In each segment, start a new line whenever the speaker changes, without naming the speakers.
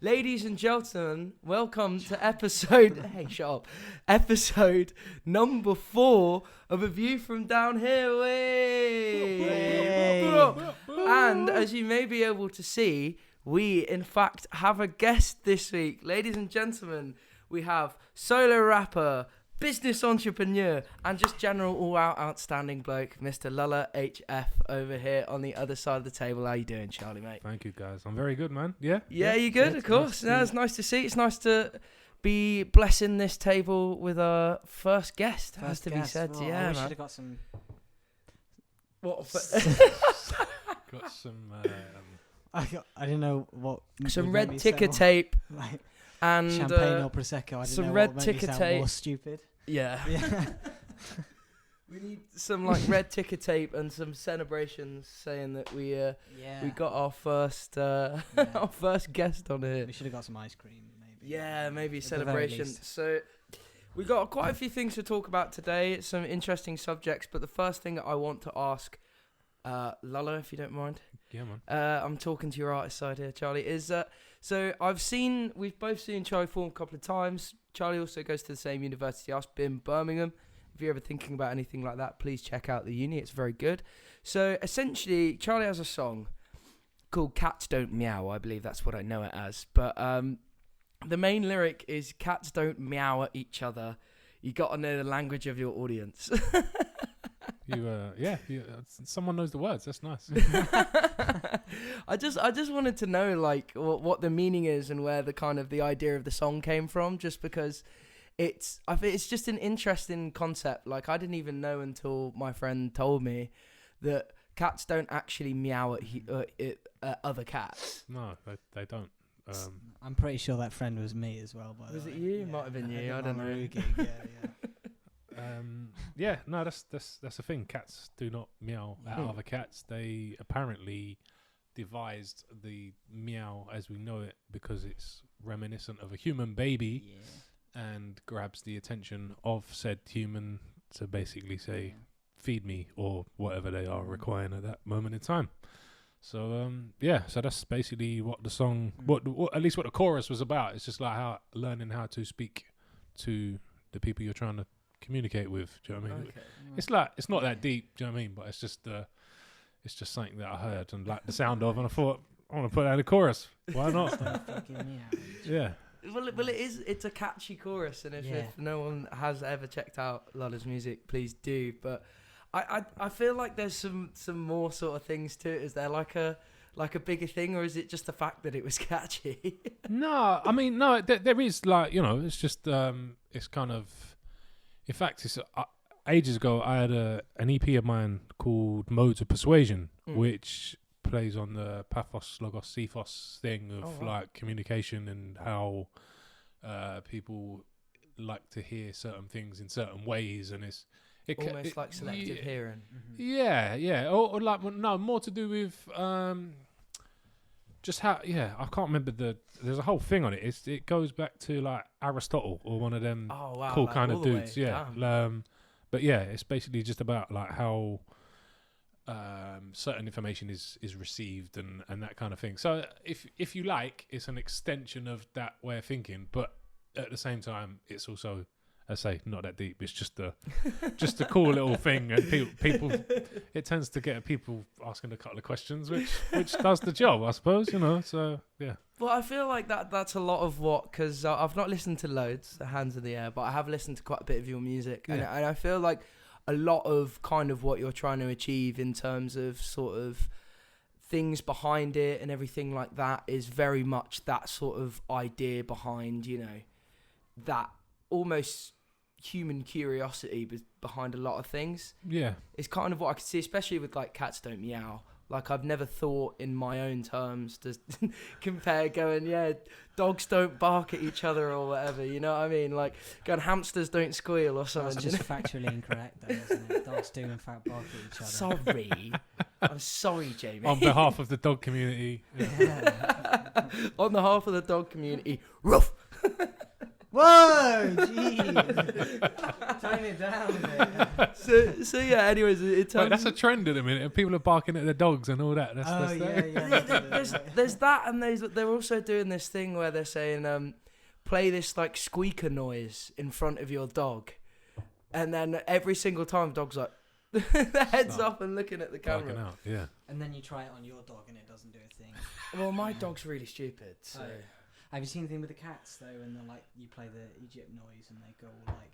Ladies and gentlemen, welcome to episode... hey, shut up. Episode number 4 of A View From Down Here. And as you may be able to see, we, in fact, have a guest this week. Ladies and gentlemen, we have solo rapper, business entrepreneur, and just general all-out outstanding bloke, Mr. Lulla HF over here on the other side of the table. How you doing, Charlie, mate?
Thank you, guys. I'm very good, man. Yeah,
you good? Of course. No, it's nice to see. It's nice to be blessing this table with our first guest. Has to be said.
Well,
yeah,
we
man.
should have got some.
What?
got some.
I didn't know what.
Some
would
red
make me
ticker
sound
tape
like
and
champagne or prosecco. I didn't
some
know
red
what made me
ticker
sound
tape.
More stupid.
Yeah.
Yeah.
We need some like red ticker tape and some celebrations saying that we got our first our first guest on here.
We should have got some ice cream, maybe.
Yeah, maybe
At the very
celebration.
least.
So we got quite a few things to talk about today, some interesting subjects, but the first thing that I want to ask Lulla, if you don't mind.
Yeah, man.
I'm talking to your artist side here, Charlie. So we've both seen Charlie perform a couple of times. Charlie also goes to the same university I've been, Birmingham. If you're ever thinking about anything like that, please check out the uni. It's very good. So essentially, Charlie has a song called Cats Don't Meow. I believe that's what I know it as. But the main lyric is cats don't meow at each other. You got to know the language of your audience.
Someone knows the words. That's nice.
I just wanted to know like what the meaning is and where the kind of the idea of the song came from, just because I think it's just an interesting concept. Like I didn't even know until my friend told me that cats don't actually meow at other cats.
No, they don't.
I'm pretty sure that friend was me as well. By
Was
the
it
way.
you?
Yeah.
Might have been you. I
think
don't
my
know.
Maru gig, yeah.
No, that's the thing. Cats do not meow at other cats. They apparently devised the meow as we know it because it's reminiscent of a human baby.
Yeah.
And grabs the attention of said human to basically say, feed me, or whatever they are requiring at that moment in time. So, so that's basically what the song, what at least what the chorus was about. It's just like learning how to speak to the people you're trying to communicate with. Do you know what I mean?
Okay.
It's not that deep, do you know what I mean? But it's just something that I heard and like the sound of, and I thought, I want to put that in the chorus. Why not?
Fucking meow.
Yeah.
Well, it's a catchy chorus, and if no one has ever checked out Lulla's music, please do. But I feel like there's some more sort of things to it. Is there like a bigger thing, or is it just the fact that it was catchy?
No, I mean, no, there is like, it's just, it's kind of, in fact, it's ages ago, I had an EP of mine called Modes of Persuasion, which plays on the pathos, logos, ethos thing of like communication and how people like to hear certain things in certain ways, and
almost like selective hearing.
Yeah, or like more to do with just how I can't remember there's a whole thing on it. It goes back to like Aristotle or one of them cool
like
kind of
all the
dudes.
way
Yeah, but yeah, it's basically just about like how certain information is received and that kind of thing. So if you like, it's an extension of that way of thinking, but at the same time, it's also, I say, not that deep. It's just a cool little thing, and people it tends to get people asking a couple of questions, which does the job, I suppose. So yeah.
Well, I feel like that's a lot of what, because I've not listened to loads, the Hands in the Air, but I have listened to quite a bit of your music, and I feel like a lot of kind of what you're trying to achieve in terms of sort of things behind it and everything like that is very much that sort of idea behind, that almost human curiosity behind a lot of things.
Yeah.
It's kind of what I can see, especially with like Cats Don't Meow. Like I've never thought in my own terms to compare going, dogs don't bark at each other or whatever, you know what I mean? Like going hamsters don't squeal or something.
That's just factually incorrect though, isn't it? Dogs do in fact bark at each other.
Sorry. I'm sorry, Jamie.
On behalf of the dog community.
On behalf of the dog community, ruff.
Whoa, jeez. Tone it down a bit.
So yeah. Anyways,
That's a trend at the minute. People are barking at their dogs and all that.
There's that, and they're also doing this thing where they're saying, play this like squeaker noise in front of your dog, and then every single time, dog's like their heads up and looking at the camera.
Out, yeah.
And then you try it on your dog, and it doesn't do a thing.
Well, my dog's really stupid. So.
Have you seen anything with the cats though? And they're like, you play the Egypt noise, and they go all like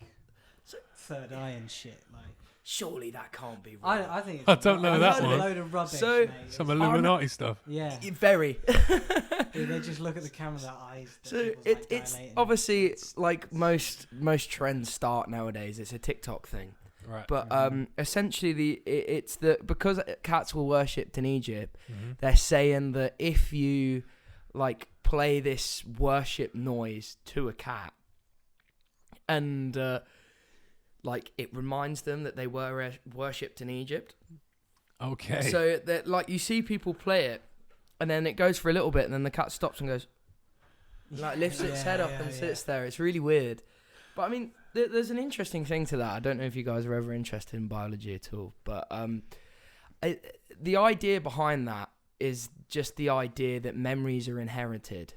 third eye and shit. Like,
surely that can't be right.
I think
I don't know that one.
A load of rubbish.
So-
mate.
Some Illuminati stuff.
Yeah.
Very.
They just look at the camera, their eyes.
So it's obviously like most trends start nowadays. It's a TikTok thing.
Right.
But essentially, it's because cats were worshipped in Egypt.
Mm-hmm.
They're saying that if you like play this worship noise to a cat, and like it reminds them that they were worshipped in Egypt.
Okay.
So that like you see people play it, and then it goes for a little bit, and then the cat stops and goes, like lifts its head up and sits there. It's really weird. But I mean, there's an interesting thing to that. I don't know if you guys are ever interested in biology at all, but the idea behind that is just the idea that memories are inherited.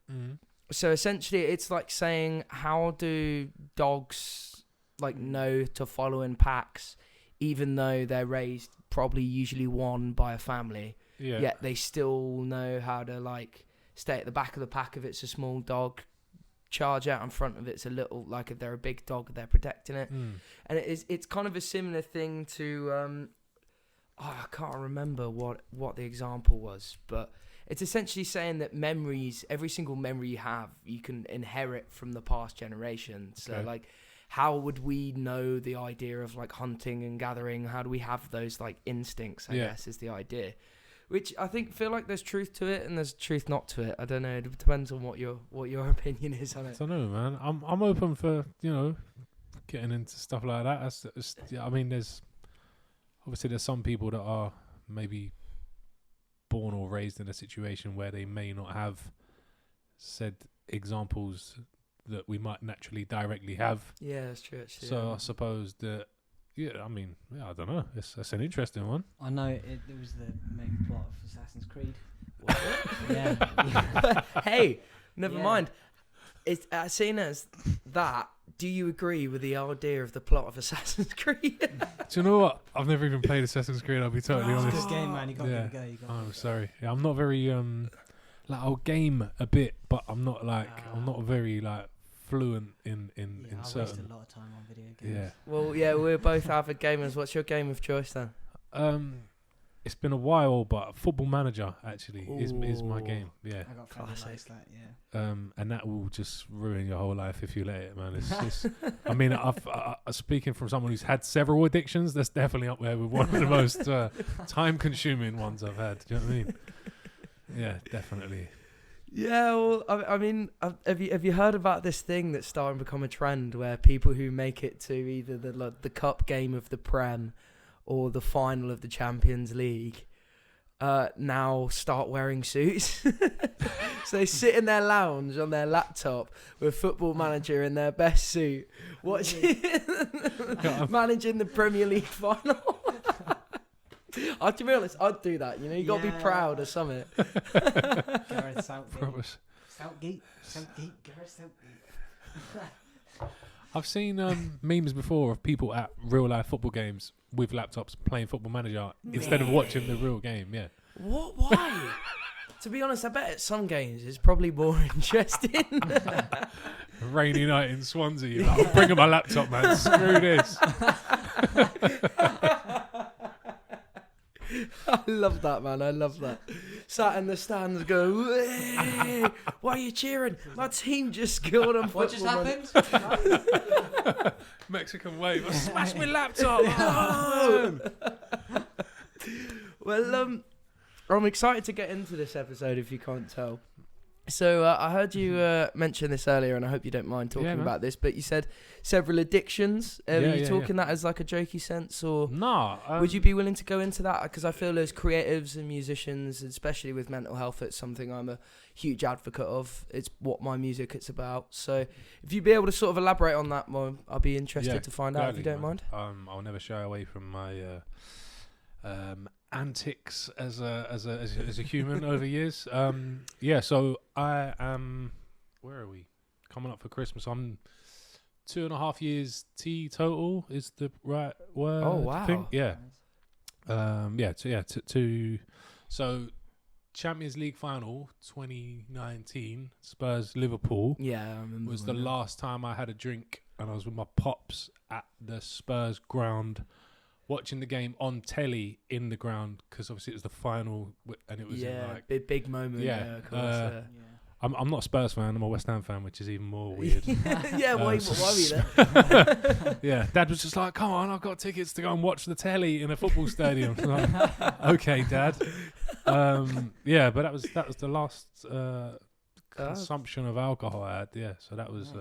Mm-hmm.
So essentially, it's like saying, how do dogs like know to follow in packs, even though they're raised probably usually one by a family?
Yeah.
Yet they still know how to like stay at the back of the pack if it's a small dog, charge out in front of it's a little, like if they're a big dog, they're protecting it. And it's kind of a similar thing to I can't remember what the example was, but it's essentially saying that memories, every single memory you have, you can inherit from the past generation. So like, how would we know the idea of like hunting and gathering? How do we have those like instincts, I guess, is the idea. Which I feel like there's truth to it and there's truth not to it. I don't know. It depends on what your opinion is on it.
I don't know, man. I'm open for getting into stuff like that. I mean, there's some people that are maybe born or raised in a situation where they may not have said examples that we might naturally directly have.
Yeah, that's true. Actually,
So I suppose that. Yeah, I mean, I don't know. It's an interesting one.
I know it was the main plot of Assassin's Creed.
Hey, never mind. It's seen as that. Do you agree with the idea of the plot of Assassin's Creed?
Do you know what? I've never even played Assassin's Creed. I'll be totally
It's a
honest.
good game, man. You got to give it a go.
I'm sorry. Yeah, I'm not very like I'll game a bit, but I'm not very like fluent in
I waste
certain.
a lot of time on video games.
Yeah.
Well, yeah, we're both avid gamers. What's your game of choice then?
It's been a while, but Football Manager actually is my
Ooh.
game. Yeah.
I got classic. That,
And that will just ruin your whole life if you let it, man. It's I mean, I've speaking from someone who's had several addictions, that's definitely up there with one of the most time-consuming ones I've had. Do you know what I mean? Yeah, definitely.
Yeah, well, I mean, have you heard about this thing that's starting to become a trend where people who make it to either the cup game of the Prem or the final of the Champions League now start wearing suits? So they sit in their lounge on their laptop with Football Manager in their best suit, watching managing the Premier League final. To be honest, I'd do that. You got to be proud of something.
Gareth Southgate. Gareth Southgate.
I've seen memes before of people at real life football games with laptops playing Football Manager instead of watching the real game. Yeah.
What? Why? To be honest, I bet at some games it's probably more interesting.
Rainy night in Swansea. Like, I'm bringing my laptop, man. Screw this.
I love that, man. I love that. Sat in the stands going, "Hey, why are you cheering? My team just scored on
What just
Football
happened?
Mexican wave. I smashed my laptop.
No! Well, I'm excited to get into this episode, if you can't tell. So I heard you mention this earlier, and I hope you don't mind talking about this. But you said several addictions. Are you talking that as like a jokey sense, or
no?
Would you be willing to go into that? Because I feel as creatives and musicians, especially with mental health, it's something I'm a huge advocate of. It's what my music it's about. So if you'd be able to sort of elaborate on that more, I'll be interested to find out if you don't mind.
I'll never shy away from my antics as a human over years. So I am. Where are we? Coming up for Christmas. I'm 2.5 years teetotal is the right word.
Oh wow!
I think. Yeah. So Champions League final 2019 Spurs Liverpool.
Yeah, I remember.
Was the last time I had a drink, and I was with my pops at the Spurs ground, watching the game on telly in the ground, because obviously it was the final, and it was
big moment. Yeah, of course.
I'm not a Spurs fan. I'm a West Ham fan, which is even more weird.
Yeah, why were you there?
Yeah, Dad was just like, "Come on, I've got tickets to go and watch the telly in a football stadium." Like, okay, Dad. But that was the last consumption of alcohol I had. Yeah, so that was.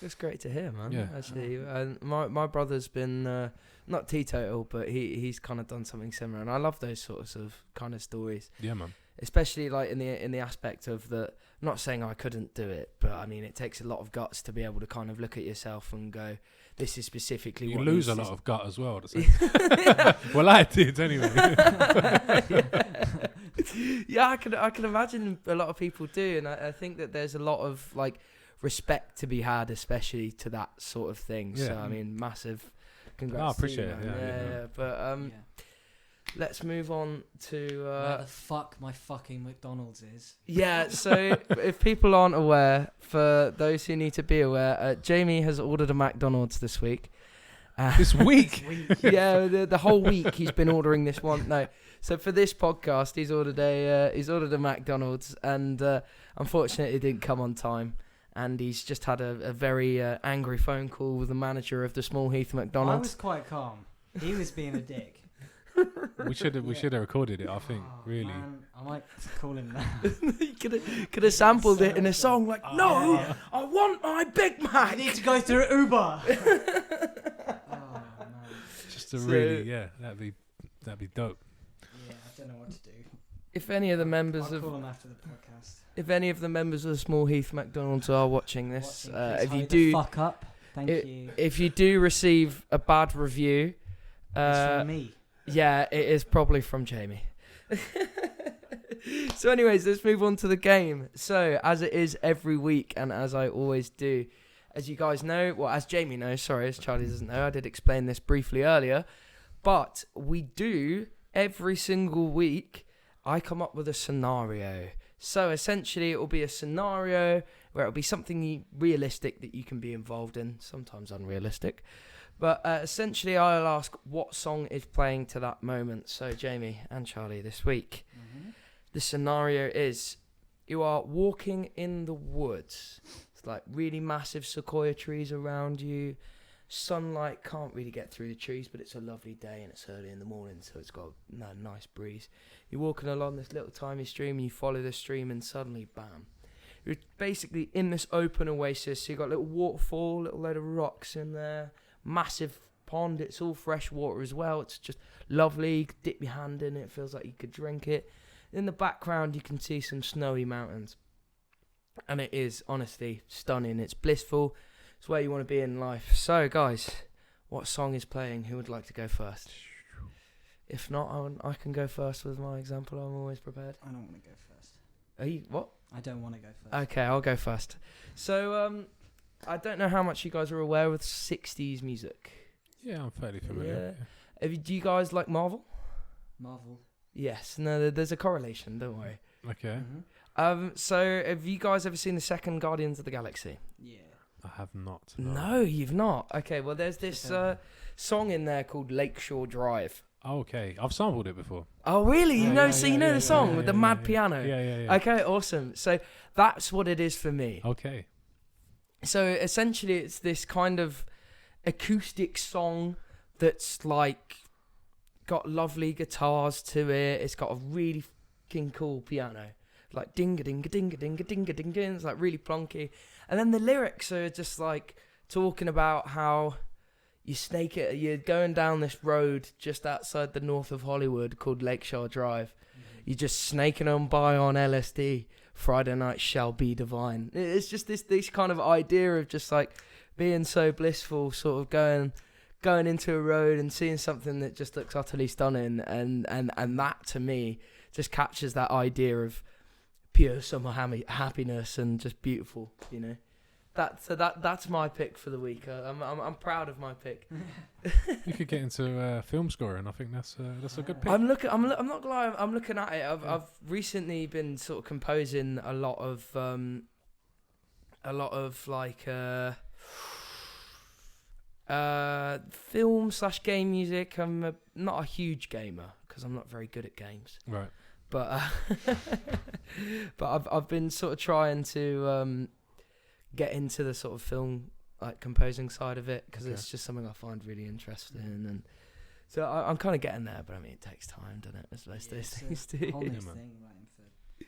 That's great to hear, man.
Yeah.
Actually, my brother's been not teetotal, but he's kind of done something similar, and I love those sorts of kind of stories.
Yeah, man.
Especially like in the aspect of the, not saying I couldn't do it, but I mean it takes a lot of guts to be able to kind of look at yourself and go, this is specifically
you
what
lose a lot of gut as well. Well, I did anyway.
Yeah, I can imagine a lot of people do, and I think that there's a lot of like respect to be had, especially to that sort of thing.
Yeah.
So I mean, massive congrats.
I appreciate
to you,
it.
Yeah. But let's move on to
where the fuck my fucking McDonald's is.
Yeah, so if people aren't aware, for those who need to be aware, Jamie has ordered a McDonald's this week.
This week?
Yeah, the whole week he's been ordering this one. No, so for this podcast, he's ordered a McDonald's, and unfortunately, it didn't come on time. And he's just had a very angry phone call with the manager of the Small Heath McDonald's.
I was quite calm. He was being a dick.
We should have recorded it. I think really.
Man, I might call him now.
You could have sampled it in a song like, I want my Big Mac.
I need to go through Uber. Man.
Just to really, that'd be dope.
Yeah, I don't know what to do.
If any of the members
I'll call him after the podcast.
If any of the members of the Small Heath McDonald's are watching this, if you
do,
do,
fuck up. Thank you.
If you do receive a bad review,
it's from me.
Yeah, it is probably from Jamie. So anyways, let's move on to the game. So as it is every week, and as I always do, as you guys know, well, as Jamie knows, sorry, as Charlie doesn't know, I did explain this briefly earlier, but we do every single week, I come up with a scenario. So essentially it will be a scenario where it'll be something realistic that you can be involved in, sometimes unrealistic. But essentially I'll ask what song is playing to that moment. So Jamie and Charlie, this week, the scenario is you are walking in the woods. It's like really massive sequoia trees around you. Sunlight can't really get through the trees, but it's a lovely day and it's early in the morning, so it's got a nice breeze. You're walking along this little tiny stream and you follow the stream and suddenly, bam. You're basically in this open oasis. So you've got a little waterfall, little load of rocks in there. Massive pond, it's all fresh water as well. It's just lovely. You could dip your hand in it, it feels like you could drink it. In the background you can see some snowy mountains, and it is honestly stunning. It's blissful. It's where you want to be in life. So guys, what song is playing? Who would like to go first? If not, I can go first with my example. I'm always prepared.
I don't want to go first.
Are you what?
I don't want to go first.
Okay, I'll go first. So I don't know how much you guys are aware with 60s music.
Yeah, I'm fairly familiar.
Yeah. Do you guys like Marvel?
Marvel.
Yes. No, there's a correlation. Don't worry.
Okay.
So have you guys ever seen the second Guardians of the Galaxy?
Yeah.
I have not.
No, you've not. Okay, well, there's this song in there called Lakeshore Drive.
Oh, okay, I've sampled it before.
Oh, really? You know the song with the mad
piano.
piano?
Yeah.
Okay, awesome. So that's what it is for me.
Okay.
So essentially it's this kind of acoustic song that's like got lovely guitars to it. It's got a really fucking cool piano. like dinga dinga dinga dinga dinga dinga, and it's like really plonky. And then the lyrics are just like talking about how you're going down this road just outside the north of Hollywood called Lakeshore Drive. You're just snaking on by on LSD. Friday night shall be divine. It's just this kind of idea of just like being so blissful, sort of going into a road and seeing something that just looks utterly stunning, and that to me just captures that idea of pure summer happiness and just beautiful, you know. That's my pick for the week. I'm proud of my pick.
You could get into film scoring. I think that's a good pick.
I'm not gonna lie. I'm looking at it. I've recently been sort of composing a lot of like film/game music. I'm not a huge gamer because I'm not very good at games.
Right.
But I've been sort of trying to get into the sort of film like composing side of it because it's just something I find really interesting, and so I'm kind of getting there. But I mean, it takes time, doesn't it? As most of those things do.
Whole new thing, writing for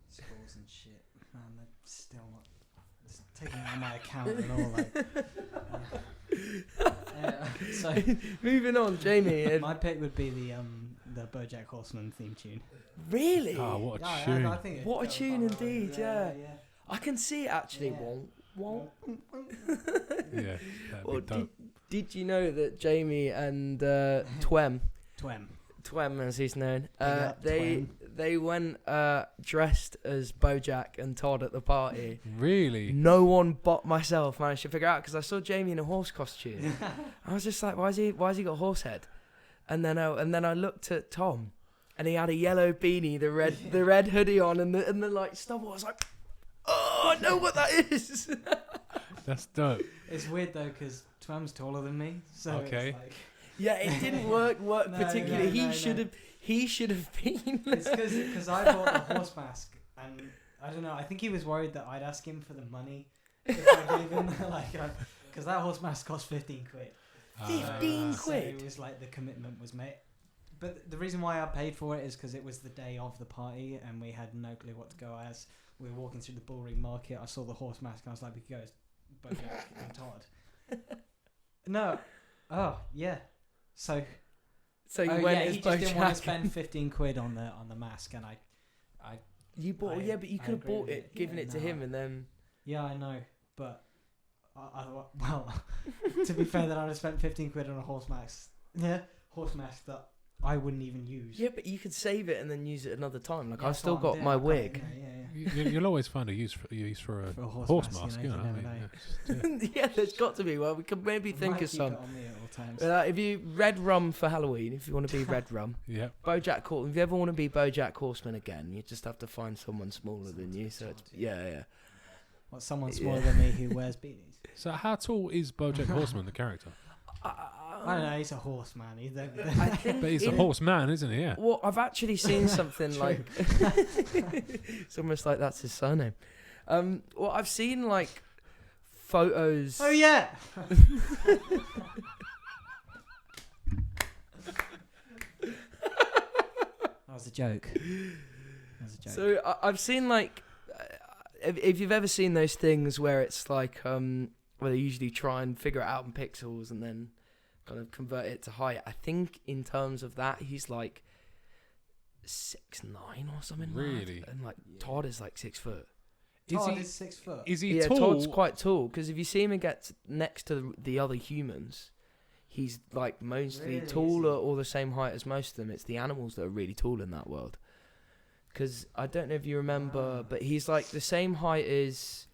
scores and shit. Man, they're still not. It's taking out my account and all like. So
moving on, Jamie.
My pick would be the BoJack Horseman theme tune.
Really?
Oh, what a
Yeah,
tune!
I think
What a tune indeed, yeah.
Yeah.
I can see it actually.
Yeah.
Won't.
Yeah, that'd be dope.
Did you know that Jamie and Twem, as he's known, they went dressed as BoJack and Todd at the party.
Really?
No one but myself managed to figure out, because I saw Jamie in a horse costume. I was just like, why's he got a horse head? And then I looked at Tom, and he had a yellow beanie, the red hoodie on, and the like stubble. I was like, oh, I know what that is.
That's dope.
It's weird though because Twam's taller than me, so
Okay.
it's like,
Yeah, it didn't work particularly.
No,
He should have been.
It's because I bought the horse mask, and I don't know. I think he was worried that I'd ask him for the money if I gave him because that horse mask cost 15 quid.
15
So
quid.
it was like the commitment was made. But the reason why I paid for it is because it was the day of the party and we had no clue what to go as. We were walking through the bullring market. I saw the horse mask. And I was like, we could go as BoJack and Todd. No. Oh yeah. So
You went as
he just didn't want to
BoJack.
spend 15 quid on the mask, and I
You bought,
I-
but you
I
could have
agree
bought
with
it,
you.
given
Yeah,
it to
no,
him, and then.
yeah, I know, but well, to be fair, that I'd have spent 15 quid on a horse mask that I wouldn't even use.
Yeah, but you could save it and then use it another time. Like
Yeah,
I've
that's
still
what I'm
got
doing.
my
I've got it,
wig.
You'll always find a use for a
For a
horse mask,
you
you know.
know,
I
you
mean,
never know.
Yeah, there's got to be. Well, we could maybe think
Might
of
keep
some.
it on me at all times.
If you red rum for Halloween, if you want to be red rum,
Yeah.
BoJack Horseman. If you ever want to be BoJack Horseman again, you just have to find someone smaller than you. So it's, yeah.
What, someone smaller than me who wears beanies?
So how tall is BoJack Horseman, the character?
I don't know. He's a horse man. He's
I think
But he's a
in-
horseman, isn't he? Yeah.
Well, I've actually seen something like. It's almost like that's his surname. Well, I've seen like photos.
Oh yeah. That was a joke.
So I've seen like, if you've ever seen those things where it's like, where they usually try and figure it out in pixels and then kind of convert it to height. I think in terms of that, he's like 6'9" or something.
Really?
And like Todd is like 6 foot.
Todd is 6 foot.
Is he
Yeah,
tall?
Todd's quite tall because if you see him get next to the other humans, he's like mostly
Really, is
taller
he?
or the same height as most of them. It's the animals that are really tall in that world. Because I don't know if you remember, but he's like the same height as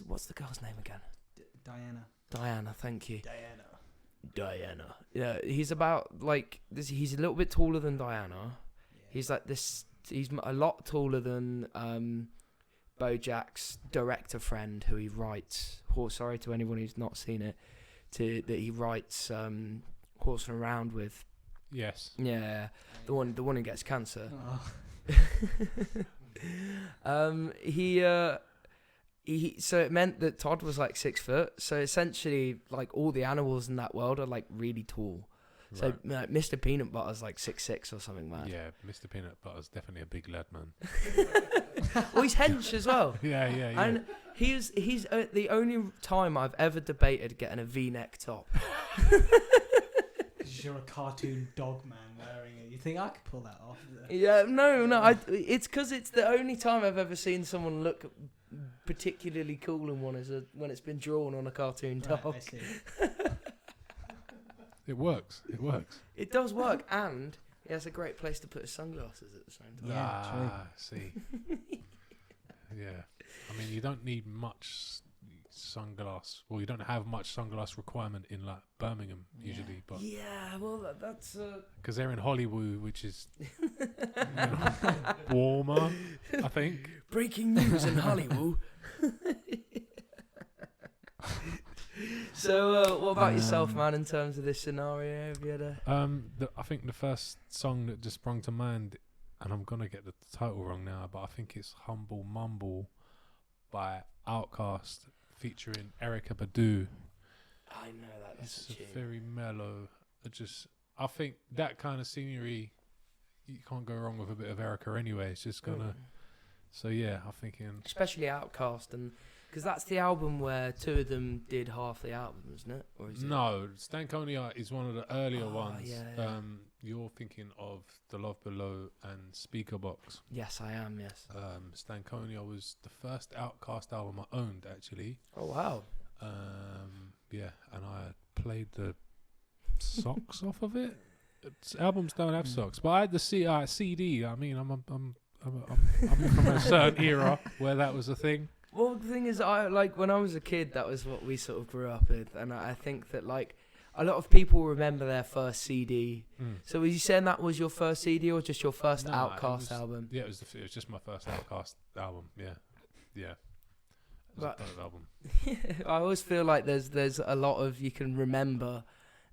what's the girl's name again?
Diana.
Diana, thank you. Diana. Yeah, he's about like this. He's a little bit taller than Diana. He's like this. He's a lot taller than BoJack's director friend, who he writes. Sorry to anyone who's not seen it. That he writes Horsing Around with.
Yes.
Yeah, the one who gets cancer.
Oh.
So it meant that Todd was like 6 foot. So essentially, like all the animals in that world are like really tall. So
Right.
like, Mr. Peanut Butter's like 6'6" or something, man.
Yeah, Mr. Peanut Butter's definitely a big lad, man.
Well, he's hench as well.
Yeah.
And he's the only time I've ever debated getting a V-neck top.
Because you're a cartoon dog man wearing it. You think I could pull that off?
Yeah, no. It's because it's the only time I've ever seen someone look particularly cool in one when it's been drawn on a cartoon
Right,
dog.
I see.
It works.
It does work, and he has a great place to put his sunglasses at the same time.
Yeah,
See. Yeah. I mean, you don't need much sunglass. Well, you don't have much sunglass requirement in like Birmingham usually, but
Yeah, well, that's
because they're in Hollywood, which is warmer, I think.
breaking news in Hollywood. So, what about yourself, man? In terms of this scenario, have you had a?
I think the first song that just sprung to mind, and I'm gonna get the title wrong now, but I think it's "Humble Mumble" by Outkast featuring Erykah Badu.
I know that. That's
It's very mellow. I think that kind of scenery, you can't go wrong with a bit of Erykah anyway. It's just gonna. So yeah, I'm thinking.
Especially Outkast, and because that's the album where two of them did half the album, isn't it? Or is it?
No, Stankonia is one of the earlier ones.
Yeah.
You're thinking of The Love Below and Speakerbox.
Yes, I am. Yes.
Stankonia was the first Outkast album I owned, actually.
Oh wow.
Yeah, and I played the socks off of it. Albums don't have socks, but I had the CD. I mean, I'm from a certain era where that was a thing.
Well, the thing is, when I was a kid, that was what we sort of grew up with, and I think that like a lot of people remember their first CD. So was you saying that was your first CD or just your first Outkast album?
Yeah, it was just my first Outkast album. Yeah. It was a dope album.
I always feel like there's a lot of you can remember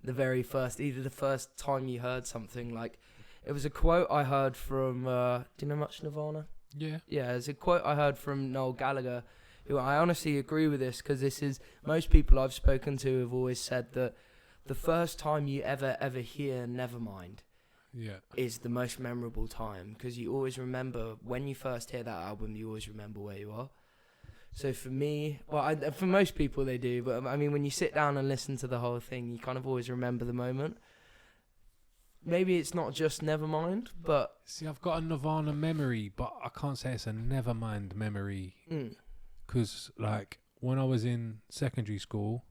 the very first, either the first time you heard something. Like it was a quote I heard from. Do you know much Nirvana?
Yeah.
Yeah, it's a quote I heard from Noel Gallagher, who I honestly agree with this because this is most people I've spoken to have always said that the first time you ever hear Nevermind is the most memorable time because you always remember when you first hear that album, you always remember where you are. So for me, for most people they do, but I mean when you sit down and listen to the whole thing, you kind of always remember the moment. Maybe it's not just Nevermind, but...
See, I've got a Nirvana memory, but I can't say it's a Nevermind memory. Because, like, when I was in secondary school,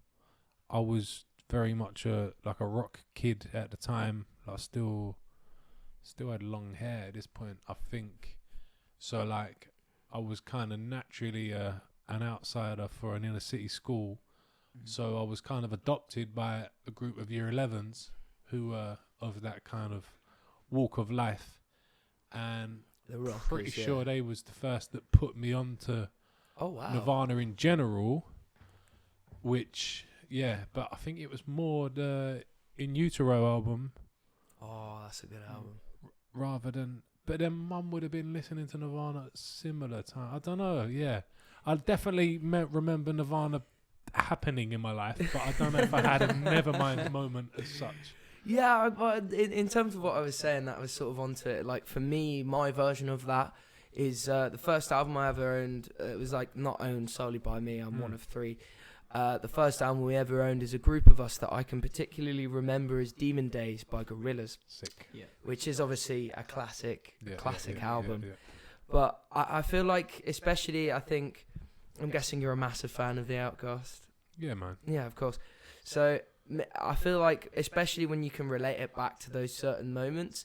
I was very much a rock kid at the time. I still had long hair at this point, I think. So, like, I was kind of naturally an outsider for an inner city school. So I was kind of adopted by a group of year 11s who were of that kind of walk of life, and pretty sure they was the first that put me on to Nirvana in general, which but I think it was more the In Utero album.
Oh, that's a good album.
Rather than, but then Mum would have been listening to Nirvana at similar time. I don't know. Yeah, I definitely remember Nirvana happening in my life, but I don't know if I had a Nevermind moment as such.
Yeah, but in terms of what I was saying, that was sort of onto it. Like for me, my version of that is the first album I ever owned. It was like not owned solely by me. I'm one of three. The first album we ever owned as a group of us that I can particularly remember is Demon Days by Gorillaz.
Sick.
Yeah.
Which is obviously a classic album.
Yeah.
But I feel like, especially, I'm guessing you're a massive fan of the Outkast.
Yeah, man.
Yeah, of course. So I feel like, especially when you can relate it back to those certain moments,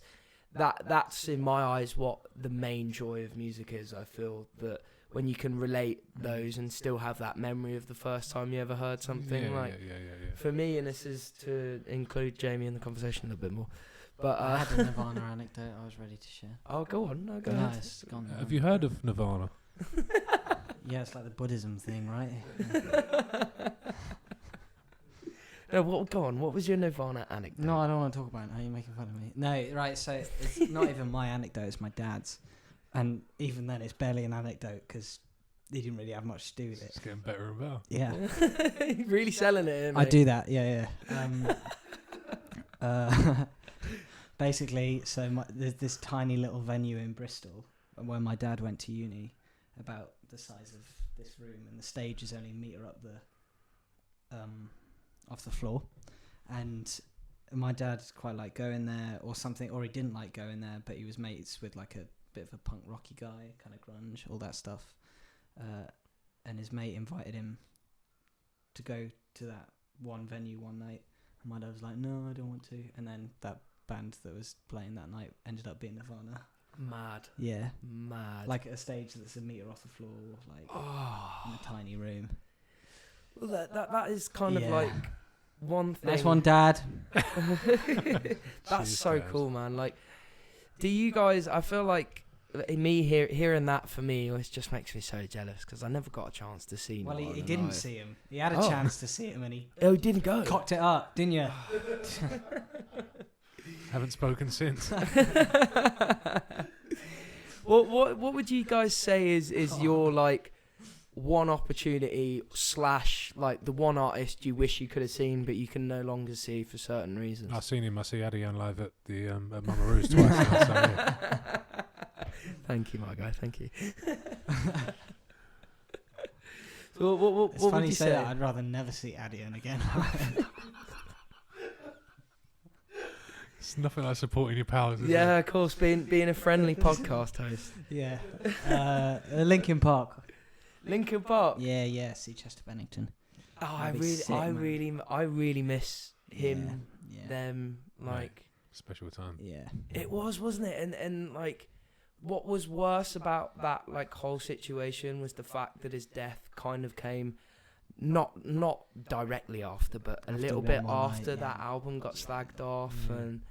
that's in my eyes what the main joy of music is. I feel that when you can relate those and still have that memory of the first time you ever heard something.
Yeah.
For me, and this is to include Jamie in the conversation a little bit more. But
I had a Nirvana anecdote I was ready to share.
Oh, go on. No, go
No,
ahead.
it's gone.
Have you heard of Nirvana?
Yeah, it's like the Buddhism thing, right?
No, go on. What was your Nirvana anecdote?
No, I don't want to talk about it. Are you making fun of me? No, right. So it's not even my anecdote; it's my dad's, and even then, it's barely an anecdote because he didn't really have much to do with it.
It's getting better and better.
Yeah,
Really selling it.
I do that. Yeah. Basically, there's this tiny little venue in Bristol where my dad went to uni, about the size of this room, and the stage is only a metre up off the floor, and my dad quite liked going there or something, or he didn't like going there, but he was mates with like a bit of a punk rocky guy, kind of grunge, all that stuff, and his mate invited him to go to that one venue one night, and my dad was like, no, I don't want to, and then that band that was playing that night ended up being Nirvana.
Mad.
Yeah.
Mad.
Like at a stage that's a metre off the floor, like in a tiny room.
Well, that is kind of like one thing.
Nice one, Dad.
That's so cool, man. Like, do you guys? I feel like me hearing that for me, it just makes me so jealous because I never got a chance to see.
Well, he
Nirvana
didn't
live.
see him. He had a chance to see him, and he
didn't go.
cocked it up, didn't you?
Haven't spoken since.
What would you guys say is your like one opportunity / like the one artist you wish you could have seen but you can no longer see for certain reasons?
I've seen him. I see ADian live at the at Mama Roo's twice now, so yeah.
Thank you, my guy. Thank you. So what
It's
would
funny
you
you say
say?
that. I'd rather never see ADian again.
It's nothing like supporting your pals. Is
Yeah,
it?
of course, being a friendly podcast host.
Yeah. Linkin Park.
Linkin Park.
Yeah. See Chester Bennington.
Oh,
That'd be sick,
I
man.
really miss him.
Yeah.
Them like
Special time.
Yeah.
it was, wasn't it? And like, what was worse about that like whole situation was the fact that his death kind of came not directly after, but a
After
little
One
bit
More Night,
after
yeah.
that album got slagged off,
Mm.
and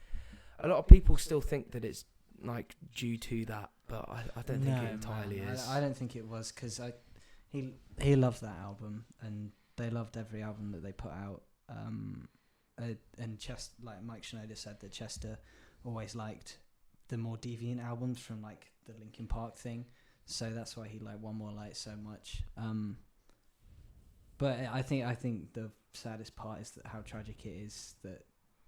a lot of people still think that it's like due to that, but I don't think it entirely is.
I don't think it was, because he loved that album, and they loved every album that they put out. And like Mike Shinoda said, that Chester always liked the more deviant albums from like the Linkin Park thing, so that's why he liked One More Light so much. But I think the saddest part is that how tragic it is that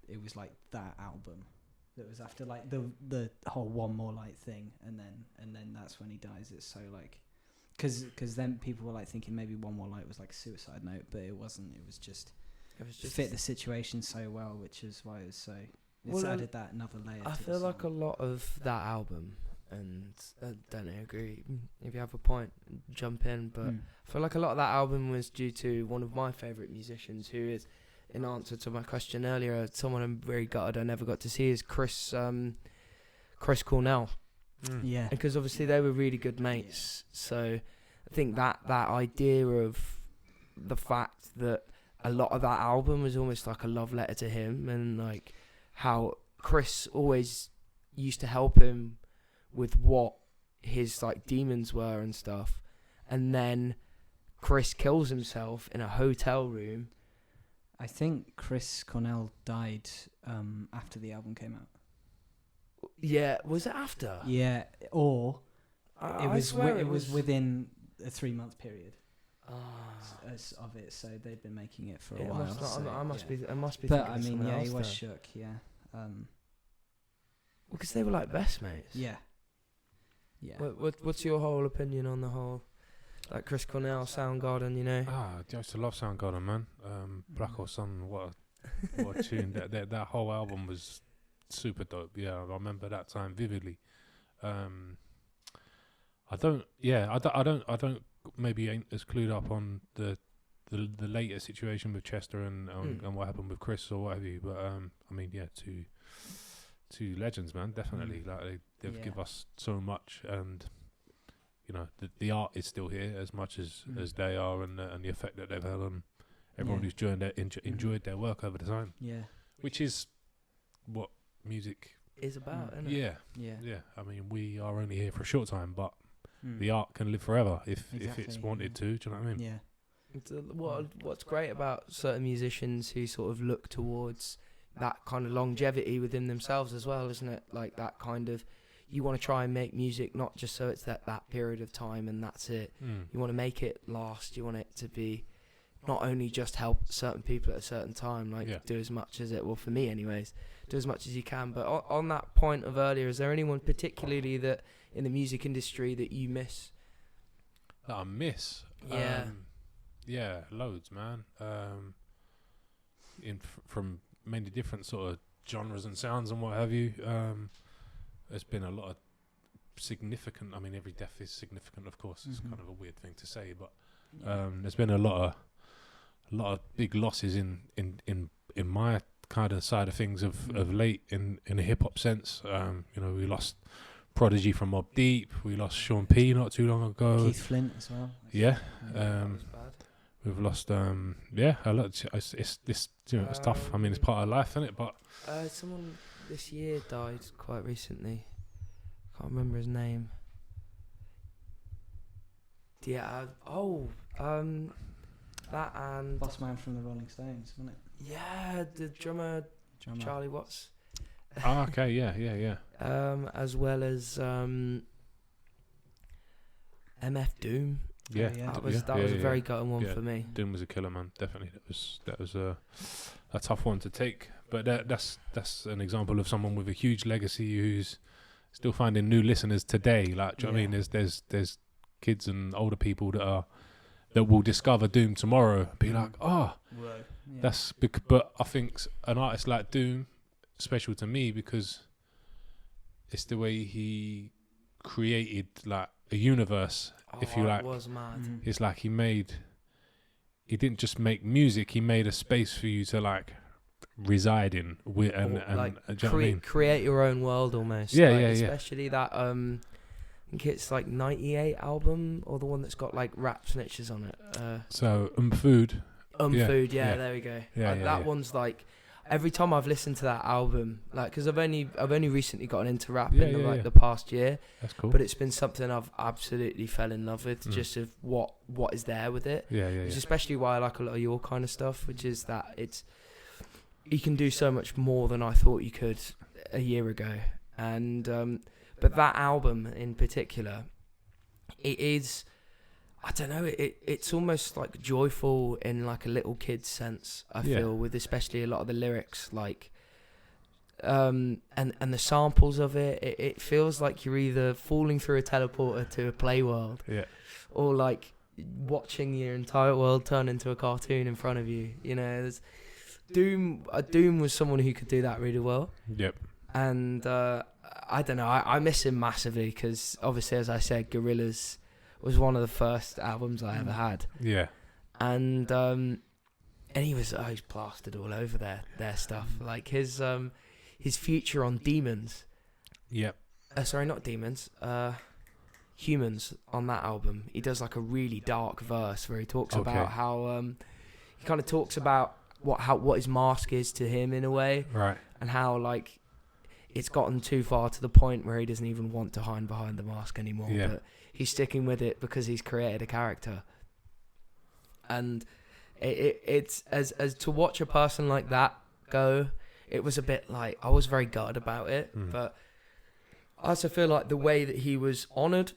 it was like that album that was after like the whole One More Light thing, and then that's when he dies. It's so like, because then people were like thinking maybe One More Light was like a suicide note, but it wasn't. It was just fit the situation so well, which is why it was so. It's added that another layer.
I
to
feel
the
like a
song.
lot of that album, and I don't agree. If you have a point, jump in. But I feel like a lot of that album was due to one of my favourite musicians, who is, in answer to my question earlier, someone I'm very gutted I never got to see, is Chris Cornell.
Yeah.
Because obviously they were really good mates. So I think that idea of the fact that a lot of that album was almost like a love letter to him, and like how Chris always used to help him with what his like demons were and stuff, and then Chris kills himself in a hotel room.
I think Chris Cornell died after the album came out.
Yeah, was it after?
Yeah, or
I
it
swear
was within a 3-month period
Ah.
of it, so they'd been making it for a
It
while.
must not,
so,
I must
yeah.
be. I must be.
But
thinking
I
of
mean,
someone
yeah, he
else
was
then.
shook. Yeah.
Because they were like best mates.
Yeah. Yeah.
What's your whole opinion on the whole, like Chris Cornell, Soundgarden? You know.
I used to love Soundgarden, man. Black Hole Sun, what a tune! That whole album was super dope. Yeah, I remember that time vividly. I don't maybe ain't as clued up on the later situation with Chester and what happened with Chris or what have you. But I mean, yeah, two legends, man. Definitely, like they've give us so much, and you know the art is still here as much as they are, and the effect that they've had on everyone who's enjoyed their work over the time.
Yeah.
Which is what music
Is about, isn't it?
Yeah.
Yeah.
I mean, we are only here for a short time, but the art can live forever if it's
Exactly,
wanted to. Do you know what I mean?
Yeah.
It's what's great about certain musicians who sort of look towards that kind of longevity within themselves as well, isn't it? Like that kind of, you want to try and make music not just so it's that period of time and that's it. You want to make it last. You want it to be not only just help certain people at a certain time, like do as much as it, well, for me anyways, do as much as you can. But on that point of earlier, is there anyone particularly that in the music industry that you miss?
That I miss? Yeah, loads, man. From many different sort of genres and sounds and what have you. There's been a lot of significant, I mean, every death is significant, of course. It's kind of a weird thing to say, but there's been a lot of big losses in my kind of side of things of late in a hip hop sense. We lost Prodigy from Mobb Deep. We lost Sean P not too long ago.
Keith Flint as well.
Yeah. We've lost a lot. It's tough. I mean, it's part of life, isn't it? But
someone this year died quite recently. Can't remember his name. Yeah. That and
Boss Man from the Rolling Stones, wasn't it?
Yeah, the drummer. Charlie Watts.
Okay. Yeah.
As well as MF Doom.
Yeah,
that was a very gutting one for me.
Doom was a killer, man. Definitely, that was a tough one to take. But that's an example of someone with a huge legacy who's still finding new listeners today. Like, do you know what I mean? There's kids and older people that will discover Doom tomorrow. Be like, that's but I think an artist like Doom special to me because it's the way he created like a universe. If you like,
it was mad.
It's like he didn't just make music, he made a space for you to like reside in
create your own world almost. Especially that I think it's like 98 album or the one that's got like rap snitches on it.
So Food.
Food, there we go. That one's like every time I've listened to that album, like, because I've only recently gotten into rap in the past year.
That's cool.
But it's been something I've absolutely fell in love with, just of what is there with it. Which is especially why I like a lot of your kind of stuff, which is that you can do so much more than I thought you could a year ago. And but that album in particular, it is, I don't know, it's almost like joyful in like a little kid's sense, I feel, with especially a lot of the lyrics, like and the samples of it. It feels like you're either falling through a teleporter to a play world, or like watching your entire world turn into a cartoon in front of you. You know, Doom was someone who could do that really well. And I don't know, I miss him massively because obviously, as I said, Gorillaz was one of the first albums I ever had. And he was he's plastered all over their stuff. Like his feature on Demons. Sorry, not Demons. Humans on that album. He does like a really dark verse where he talks about how he kind of talks about what his mask is to him in a way,
right?
And how like it's gotten too far to the point where he doesn't even want to hide behind the mask anymore. But he's sticking with it because he's created a character. And it's as to watch a person like that go, it was a bit like, I was very gutted about it, but I also feel like the way that he was honoured,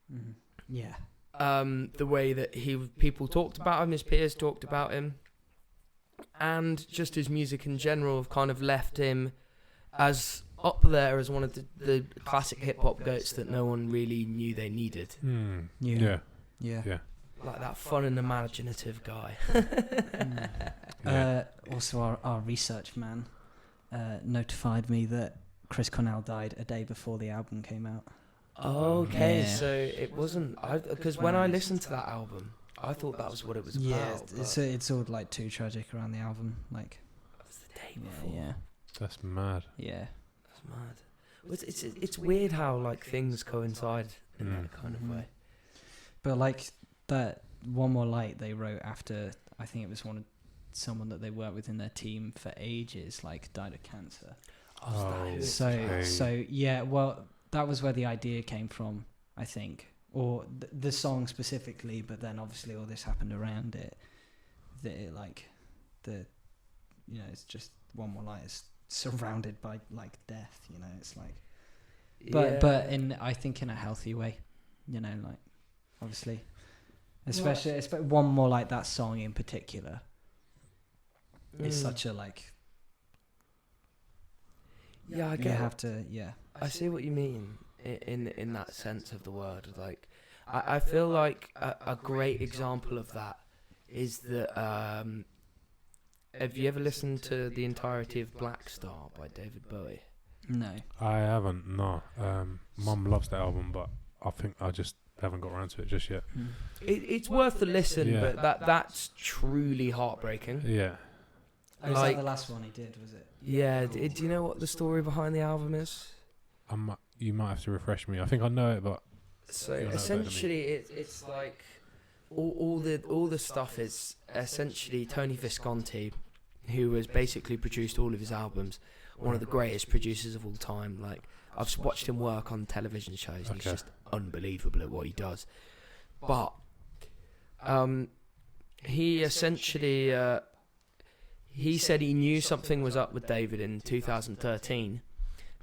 the way that people talked about him, his peers talked about him, and just his music in general have kind of left him as up there as one of the classic hip-hop goats that no one really knew they needed. Like that fun and imaginative guy.
Also, our research man notified me that Chris Cornell died a day before the album came out.
So it wasn't, because when I listened to that album, I thought that was what it was about.
It's all like too tragic around the album. Like,
it was the day before.
That's mad.
That's mad. It's weird how like things coincide in that kind of way.
But like that One More Light they wrote after, I think it was someone that they worked with in their team for ages, like died of cancer. So well, that was where the idea came from, I think, or the song specifically. But then obviously all this happened around it. It's just One More Light is surrounded by like death. You know, it's like, but I think in a healthy way. You know, like obviously. Especially One More Like That song in particular. It's such a like.
Yeah, I get
You
it.
have to, yeah.
I see what you mean in that sense of the word. Like, I feel like a great example of that is that. Have you ever listened to the entirety of Black Star by David Bowie?
No.
I haven't. No. Mum loves that album, but I think I just haven't got around to it just yet.
It's worth a listen,
Yeah.
but that's truly heartbreaking.
Yeah.
Oh, is
Like-
that the last one he did, was it?
Yeah. Do you know what the story behind the album is?
You might have to refresh me. I think I know it, but
So
You'll know better than me.
essentially, it's like all the stuff is essentially Tony Visconti, who has basically produced all of his albums, one of the greatest producers of all time. Like, I've watched him work on television shows, and he's
Okay.
just unbelievable at what he does. But he essentially he said he knew something was up with David in 2013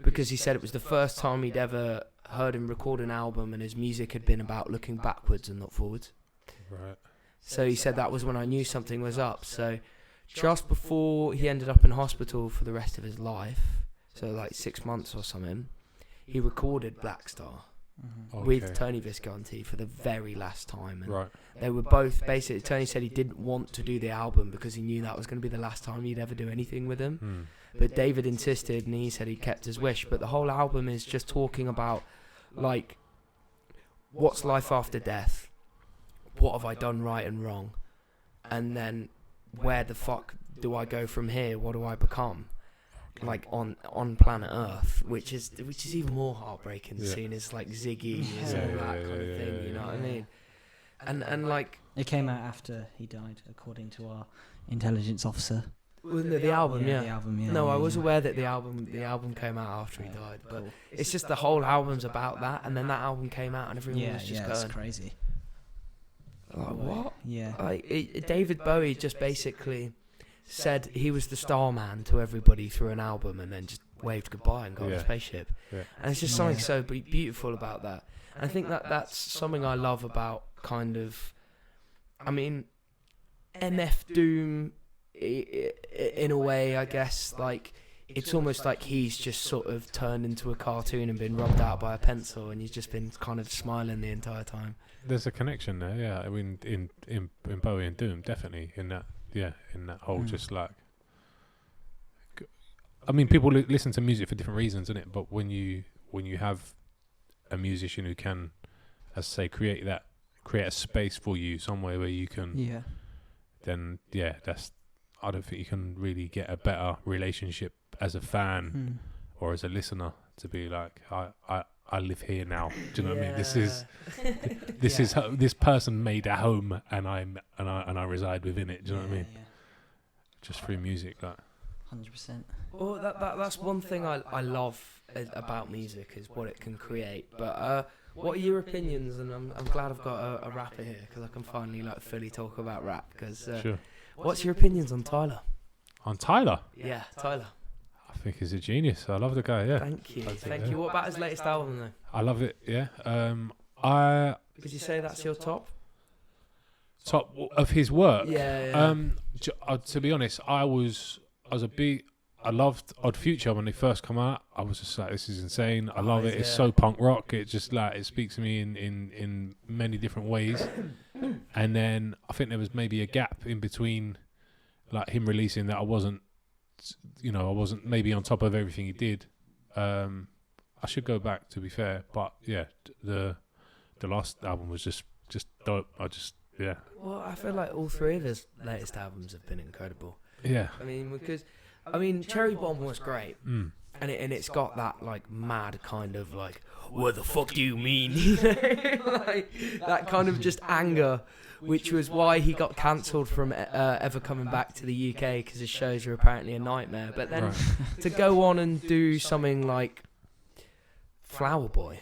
because he said it was the first time he'd ever heard him record an album, and his music had been about looking backwards and not forwards.
right.
So he said that was when I knew something was up. So just before he ended up in hospital for the rest of his life, so like 6 months or something, he recorded Black Star with
Okay.
Tony Visconti for the very last time. And
Right.
they were both basically, Tony said he didn't want to do the album because he knew that was going to be the last time he'd ever do anything with him. But David insisted, and he said he kept his wish. But the whole album is just talking about, like, what's life after death? What have I done right and wrong? And then where the fuck do I go from here? What do I become? Like on planet Earth, which is even more heartbreaking,
Yeah.
seeing as like Ziggy is
Yeah,
all
yeah,
that kind of
yeah,
thing.
yeah,
You know
yeah.
what I mean? And like,
It came out after he died, according to our intelligence officer.
wasn't it the album? Yeah.
The album, yeah.
No,
yeah,
I was
yeah.
aware that the album came out after he died, but
Cool.
it's just the whole album's about that, and then that album came out, and everyone
Yeah,
was just
yeah, it's
going,
crazy.
like, what?
Yeah.
Like, David Bowie just basically said he was the star man to everybody through an album, and then just waved goodbye and got on a
Yeah.
spaceship.
Yeah.
And it's just
Yeah.
something so beautiful about that. And I think that's something I love about kind of, I mean, MF Doom in a way, I guess. Like, it's almost like he's just sort of turned into a cartoon and been rubbed out by a pencil, and he's just been kind of smiling the entire time.
There's a connection there, yeah. I mean, in Bowie and Doom, definitely in that whole just like. I mean, people listen to music for different reasons, isn't it? But when you have a musician who can, as I say, create a space for you somewhere where you can,
Yeah.
then I don't think you can really get a better relationship as a fan or as a listener to be like, I live here now. Do you know what I mean? This is this person made a home, and I reside within it. Do you know what I mean?
Yeah.
Just through music, like.
100%.
Well, that's one thing I love about music is what it can create. But what are your opinions? And I'm glad I've got a rapper here because I can finally like fully talk about rap. Because
Sure.
what's your opinions on Tyler?
On Tyler,
Yeah, Tyler.
I think he's a genius. I love the guy. Yeah,
Thank you,
I'd say,
thank
yeah.
you. What about his latest album though?
I love it. Yeah. I
Would you say that's your top?
top of his work.
Yeah.
To be honest, I loved Odd Future when they first come out. I was just like, this is insane. I love it. It's so punk rock. It just like it speaks to me in many different ways. And then I think there was maybe a gap in between, like him releasing that I wasn't maybe on top of everything he did. I should go back, to be fair, but yeah, the last album was just dope.
Well, I feel like all three of his latest albums have been incredible.
Yeah.
I mean, Cherry Bomb was great.
Mm.
And it's got that like mad kind of like, what the fuck do you mean? You know? Like that kind of just anger, which was why he got cancelled from ever coming back to the UK because his shows were apparently a nightmare. But then to go on and do something like Flower Boy,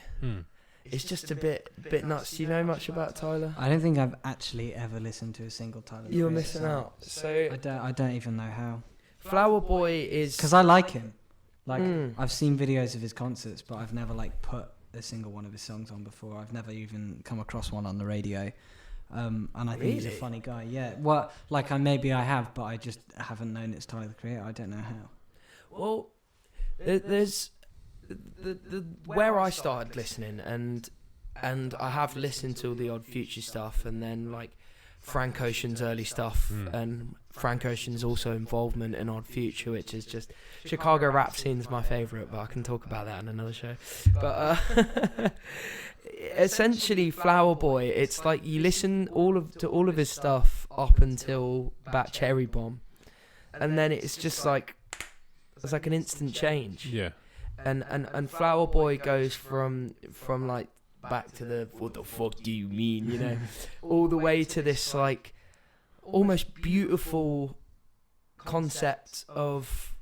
it's just a bit nuts. Do you know much about Tyler?
I don't think I've actually ever listened to a single Tyler.
You're
Creator
missing
song.
out. So
I don't even know how.
Flower Boy is
Because I like him. Like,
Mm.
I've seen videos of his concerts, but I've never, like, put a single one of his songs on before. I've never even come across one on the radio. And I think he's a
Really?
funny guy. Yeah. Well, like maybe I have, but I just haven't known it's Tyler the Creator. I don't know how.
Well, there's the where I started listening, and I have listened to all the Odd Future stuff, and then like Frank Ocean's early stuff, and Frank Ocean's also involvement in Odd Future, which is just Chicago rap scene's my favourite, but I can talk about that in another show. But essentially, Flower Boy, it's like you listen to all of his stuff up until that Cherry Bomb, and then it's just like it's like an instant change.
Yeah.
And Flower Boy goes from like back to the what the fuck do you mean, you know, all the way to this like almost beautiful concept of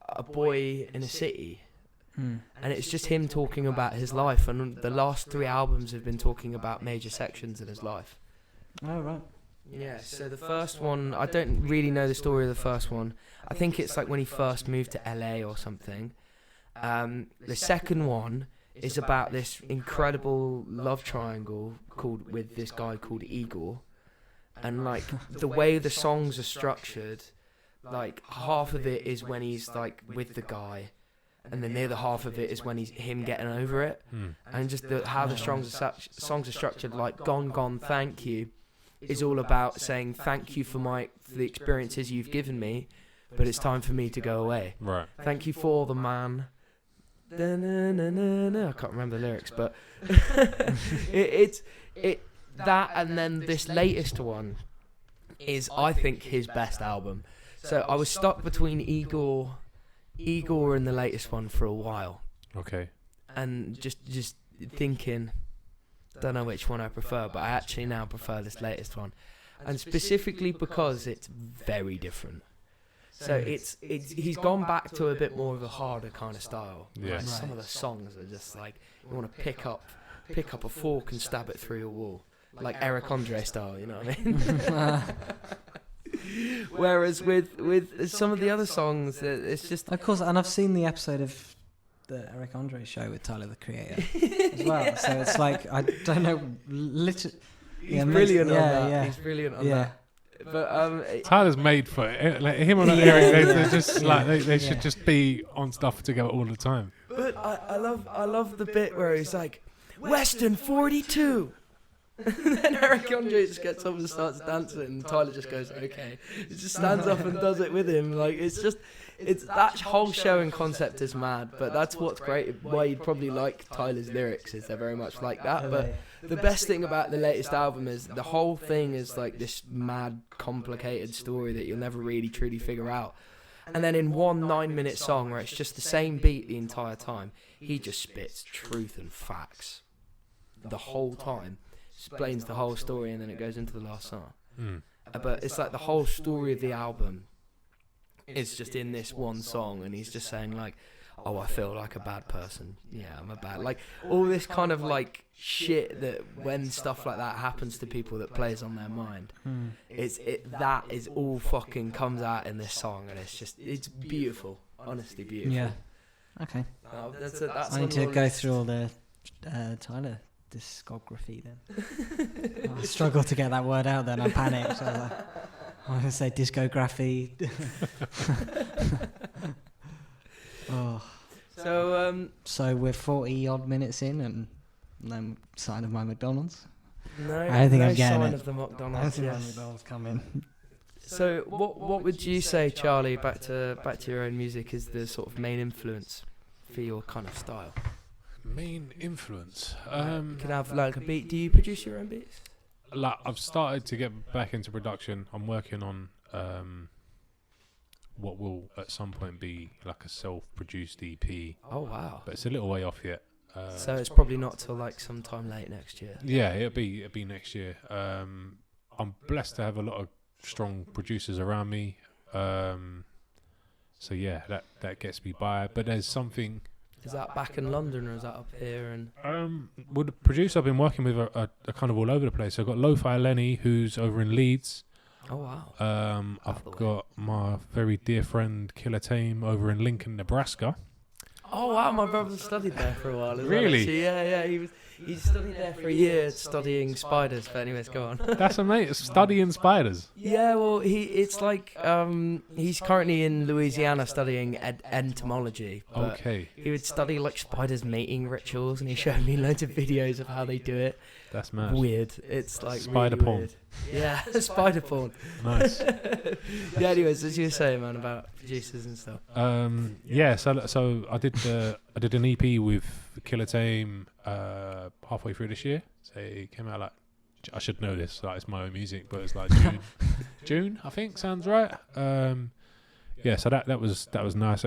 a boy in a city. And it's just him talking about his life, and the last 3 albums have been talking about major sections in his life.
Oh, right.
Yeah, so the first one, I don't really know the story of the first one. I think it's like when he first moved to LA or something. The second one is about this incredible love triangle with this guy called Igor, and like the way the songs are structured, like half of it is when he's like with the guy, and then the other half of it is when he's him getting over it, and just how the songs are structured, like Gone Gone Thank You is all about saying thank you for the experiences you've given me, but it's time for me to go away.
Right.
Thank you for the man. I can't remember the lyrics, but it's that, and then this latest one is, I think, his best album. So I was stuck between Igor and the latest one for a while,
Okay.
and just thinking, don't know which one I prefer, but I actually now prefer this latest one, and specifically because it's very different. So it's he's gone back to a bit more of a harder kind of style.
Yeah.
Like some of the songs are just like you want to pick up a fork and stab it through a wall, like Eric Andre style. You know what I mean? Whereas with some of the other songs, it's just
Of course, and I've seen the episode of the Eric Andre show with Tyler the Creator as well. So it's like I don't know, literally.
he's brilliant on that. Yeah. He's brilliant on that. But
Tyler's made for it. Like him and Eric, they're just like they should just be on stuff together all the time.
But I love the bit where he's like, Western 42. And then Eric Andre just gets up and starts dancing, and Tyler just goes, okay. He just stands up and does it with him. Like, it's that whole show and concept is mad, but that's what's great. Why you'd probably like Tyler's lyrics is they're very much like that. But the best thing about the latest album is the whole thing is like this mad, complicated story that you'll never really truly figure out. And then in one 9-minute song where it's just the same beat the entire time, he just spits truth and facts the whole time. Explains the whole story, and then it goes into the last song. But it's like the whole story of the album is just in this one song, and he's just saying like, oh, I feel like a bad person. Yeah, I'm a bad, like all this kind of like shit that when stuff like that happens to people that plays on their mind, that is all fucking comes out in this song, and it's beautiful, honestly beautiful.
Yeah. Okay.
That's
I need to go through all the Tyler discography then. I struggle to get that word out then. I panicked. So I was like, I'm going to say discography. Oh. So we're 40 odd minutes in, and no sign of my McDonald's.
No,
I don't think
no
I'm getting
sign
it.
of the
I don't
McDonald's.
think my
Yes.
McDonald's coming.
So what would you say, Charlie, back to your own music, is the sort of main influence for your kind of style?
Main influence.
You could have like a beat. Do you produce your own beats?
Like I've started to get back into production. I'm working on what will at some point be like a self-produced EP,
Oh wow.
but it's a little way off yet.
So it's probably not till like sometime late next year.
Yeah, it'll be next year. I'm blessed to have a lot of strong producers around me. So yeah, that gets me by. But there's something.
Is that back in London or is that up here? And
Well, the producer I've been working with are kind of all over the place. I've got Lo-Fi Lenny, who's over in Leeds.
oh wow.
I've got my very dear friend Killer Tame over in Lincoln, Nebraska.
Oh wow, my brother studied there for a while. As
Really?
Well, actually. Yeah. He studied there for a year, studying spiders. But anyways, go on.
That's amazing. Studying spiders.
Yeah, well, it's like he's currently in Louisiana studying entomology. But
Okay,
he would study like spiders mating rituals, and he showed me loads of videos of how they do it.
that's mad.
Weird. It's like
Spider
really
porn.
weird. Yeah, spider porn.
Nice.
Yeah. Anyways, as you were saying, man, about producers and stuff.
Yeah. So I did an EP with Killer Tame halfway through this year. So it came out like, I should know this. Like it's my own music, but it's like June, I think sounds right. Yeah. So that was nice.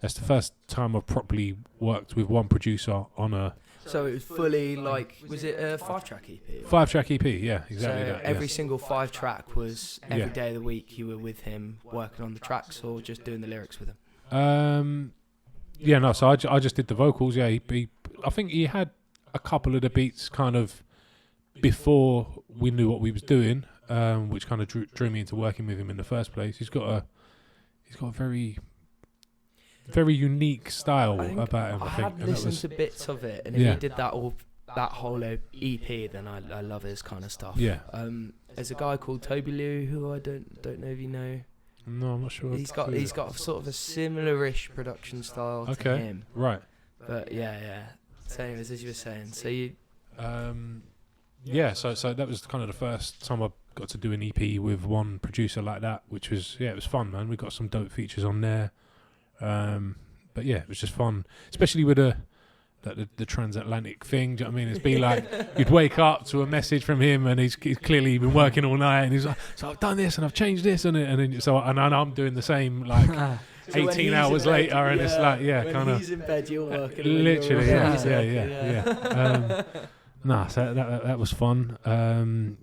That's the first time I've properly worked with one producer on a
So it was fully like, was it a 5-track EP?
5-track EP. Yeah, exactly.
So
that,
every
yeah.
single 5-track was every
Yeah.
day of the week you were with him working on the tracks or just doing the lyrics with him?
Yeah, no. So I just did the vocals. Yeah, I think he had a couple of the beats kind of before we knew what we was doing, which kind of drew me into working with him in the first place. He's got a very unique style about him. I think.
had listened to bits of it, and if he did that whole EP, then I love his kind of stuff.
Yeah.
There's a guy called Toby Lou who I don't know if you know.
No, I'm not sure.
He's got sort of a similar-ish production style to him.
Right.
But yeah. So anyways, as you were saying, so you.
Yeah. So that was kind of the first time I got to do an EP with one producer like that, which was it was fun, man. We got some dope features on there. But yeah, it was just fun, especially with the transatlantic thing. Do you know what I mean? It's been like you'd wake up to a message from him, and he's clearly been working all night, and he's like, "So I've done this, and I've changed this, and I'm doing the same like 18 hours later, and it's like
when he's in bed, you're working.
Literally,
yeah.
So that was fun. And